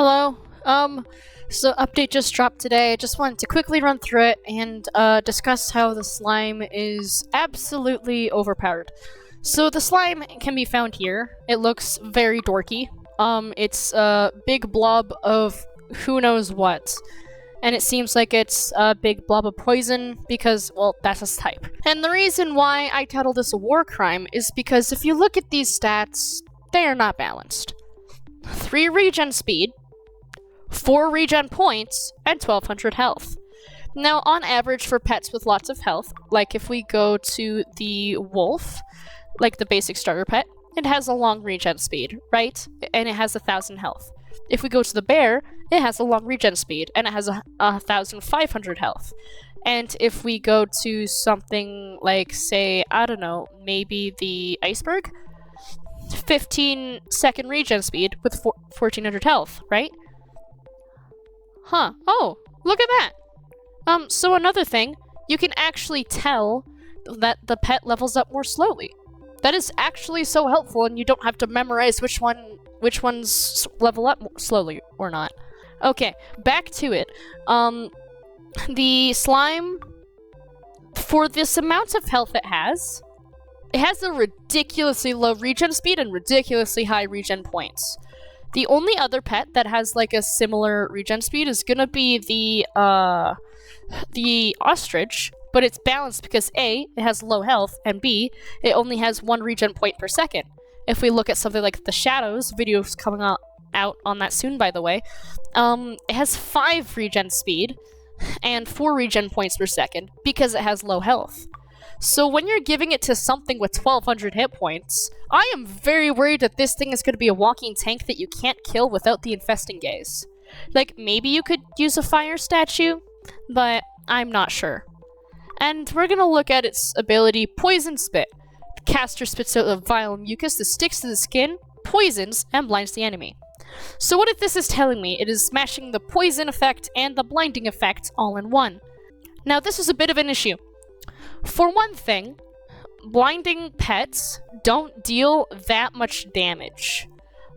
Hello. So update just dropped today. I just wanted to quickly run through it and discuss how the slime is absolutely overpowered. So the slime can be found here. It looks very dorky. It's a big blob of who knows what. And it seems like it's a big blob of poison because, well, that's its type. And the reason why I titled this a war crime is because if you look at these stats, they are not balanced. 3 regen speed, 4 regen points, and 1200 health. Now, on average for pets with lots of health, like if we go to the wolf, like the basic starter pet, it has a long regen speed, right? And it has 1000 health. If we go to the bear, it has a long regen speed, and it has 1500 health. And if we go to something like, say, I don't know, maybe the iceberg, 15-second regen speed with 1400 health, right? Huh. Oh, look at that! So another thing, you can actually tell that the pet levels up more slowly. That is actually so helpful, and you don't have to memorize which ones level up slowly or not. Okay, back to it. The slime, for this amount of health it has a ridiculously low regen speed and ridiculously high regen points. The only other pet that has like a similar regen speed is gonna be the ostrich, but it's balanced because A, it has low health, and B, it only has 1 regen point per second. If we look at something like the shadows, videos coming out on that soon, by the way, it has 5 regen speed and 4 regen points per second because it has low health. So when you're giving it to something with 1200 hit points, I am very worried that this thing is going to be a walking tank that you can't kill without the infesting gaze. Like, maybe you could use a fire statue, but I'm not sure. And we're going to look at its ability, Poison Spit. The caster spits out a vile mucus that sticks to the skin, poisons, and blinds the enemy. So what if this is telling me? It is smashing the poison effect and the blinding effect all in one. Now this is a bit of an issue. For one thing, blinding pets don't deal that much damage.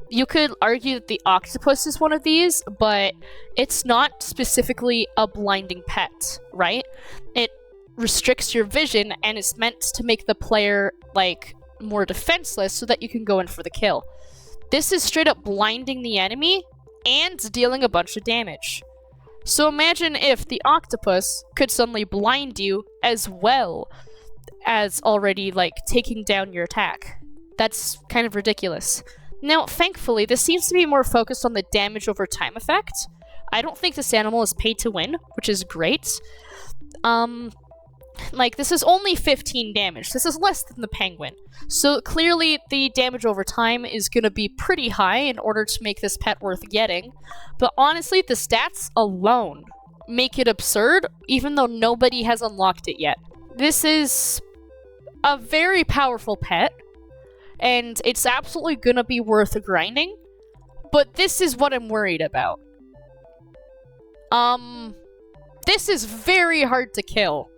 You could argue that the octopus is one of these, but it's not specifically a blinding pet, right? It restricts your vision and it's meant to make the player, like, more defenseless so that you can go in for the kill. This is straight up blinding the enemy and dealing a bunch of damage. So imagine if the octopus could suddenly blind you as well as already, like, taking down your attack. That's kind of ridiculous. Now, thankfully, this seems to be more focused on the damage over time effect. I don't think this animal is paid to win, which is great. Like, this is only 15 damage. This is less than the penguin. So clearly the damage over time is gonna be pretty high in order to make this pet worth getting. But honestly, the stats alone make it absurd, even though nobody has unlocked it yet. This is a very powerful pet, and it's absolutely gonna be worth grinding. But this is what I'm worried about. This is very hard to kill.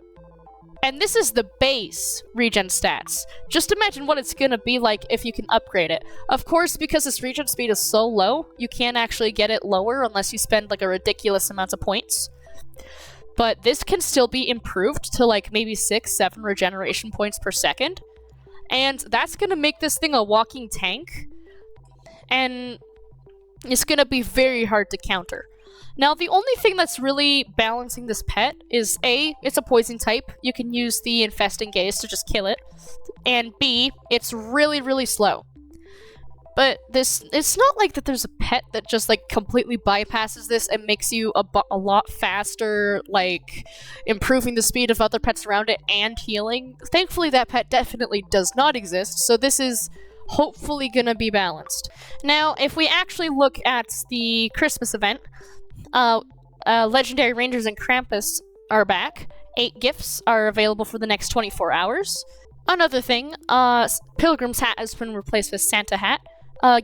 And this is the base regen stats. Just imagine what it's gonna be like if you can upgrade it. Of course, because its regen speed is so low, you can't actually get it lower unless you spend like a ridiculous amount of points. But this can still be improved to like maybe 6-7 regeneration points per second. And that's gonna make this thing a walking tank. And it's gonna be very hard to counter. Now, the only thing that's really balancing this pet is A, it's a poison type. You can use the infesting gaze to just kill it. And B, it's really, really slow. But it's not like that there's a pet that just like completely bypasses this and makes you a lot faster, like improving the speed of other pets around it and healing. Thankfully, that pet definitely does not exist, so this is hopefully gonna be balanced. Now, if we actually look at the Christmas event, Legendary Rangers and Krampus are back. 8 gifts are available for the next 24 hours. Another thing, Pilgrim's Hat has been replaced with Santa Hat.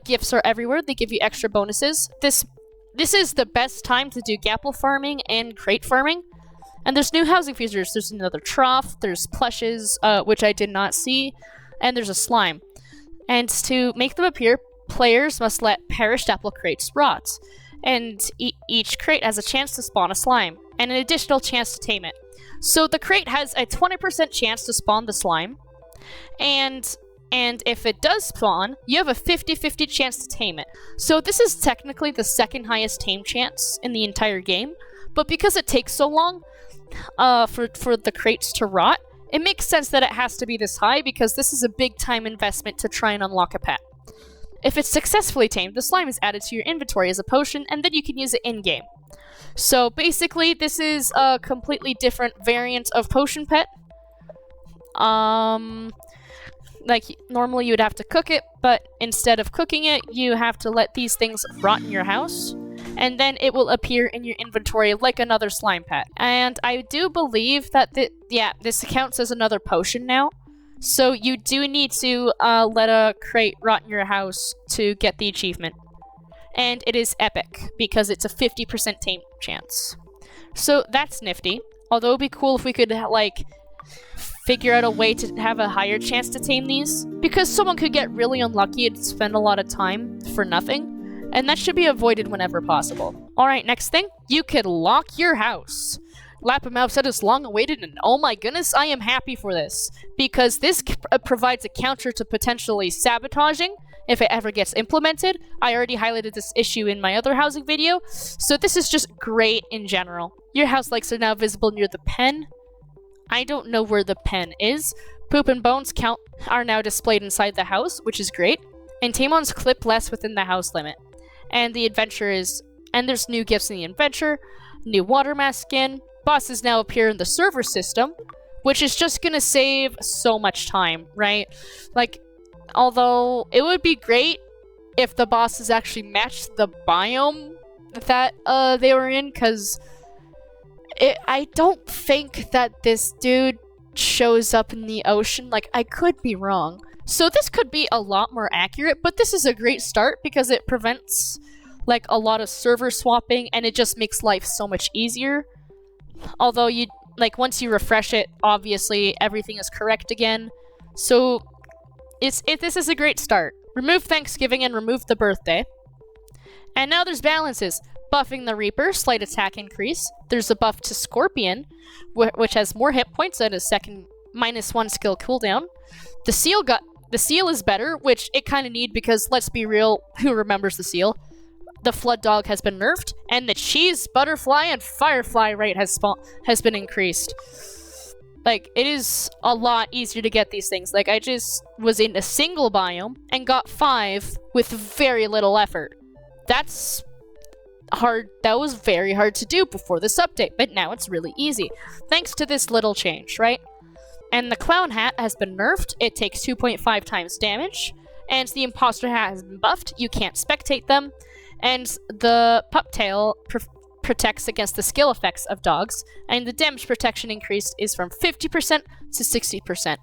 Gifts are everywhere. They give you extra bonuses. This is the best time to do gapple farming and crate farming. And there's new housing features. There's another trough, there's plushes, which I did not see, and there's a slime. And to make them appear, players must let perished apple crates rot. and each crate has a chance to spawn a slime, and an additional chance to tame it. So the crate has a 20% chance to spawn the slime, and if it does spawn, you have a 50-50 chance to tame it. So this is technically the second highest tame chance in the entire game, but because it takes so long for the crates to rot, it makes sense that it has to be this high because this is a big time investment to try and unlock a pet. If it's successfully tamed, the slime is added to your inventory as a potion, and then you can use it in-game. So basically, this is a completely different variant of potion pet. Like, normally you would have to cook it, but instead of cooking it, you have to let these things rot in your house, and then it will appear in your inventory like another slime pet. And I do believe that, this counts as another potion now. So you do need to let a crate rot in your house to get the achievement. And it is epic, because it's a 50% tame chance. So that's nifty. Although it'd be cool if we could, like, figure out a way to have a higher chance to tame these. Because someone could get really unlucky and spend a lot of time for nothing. And that should be avoided whenever possible. Alright, next thing. You could lock your house. Lapamouth said it's long awaited, and oh my goodness, I am happy for this. Because this provides a counter to potentially sabotaging if it ever gets implemented. I already highlighted this issue in my other housing video, so this is just great in general. Your house lights are now visible near the pen. I don't know where the pen is. Poop and bones count are now displayed inside the house, which is great. And Tamon's clip less within the house limit. And the adventure is... And there's new gifts in the adventure, new water mask skin. Bosses now appear in the server system, which is just gonna save so much time, right? Like, although it would be great if the bosses actually matched the biome that they were in, because I don't think that this dude shows up in the ocean. Like, I could be wrong. So this could be a lot more accurate, but this is a great start because it prevents, like, a lot of server swapping, and it just makes life so much easier. Although, once you refresh it, obviously everything is correct again. So, this is a great start. Remove Thanksgiving and remove the birthday. And now there's balances. Buffing the Reaper, slight attack increase. There's a buff to Scorpion, which has more hit points and a second -1 skill cooldown. The seal is better, which it kind of need because, let's be real, who remembers the seal? The Flood Dog has been nerfed, and the Cheese, Butterfly, and Firefly rate has been increased. Like, it is a lot easier to get these things. Like, I just was in a single biome and got 5 with very little effort. That's hard. That was very hard to do before this update, but now it's really easy. Thanks to this little change, right? And the Clown Hat has been nerfed. It takes 2.5 times damage. And the Imposter Hat has been buffed. You can't spectate them. And the Pup Tail protects against the skill effects of dogs, and the damage protection increase is from 50% to 60%.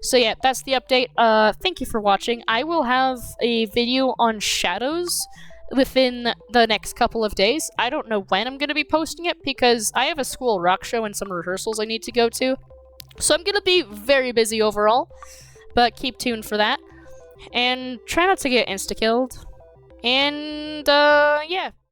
So yeah, that's the update. Thank you for watching. I will have a video on shadows within the next couple of days. I don't know when I'm going to be posting it because I have a school rock show and some rehearsals I need to go to. So I'm going to be very busy overall, but keep tuned for that. And try not to get insta-killed. And, yeah.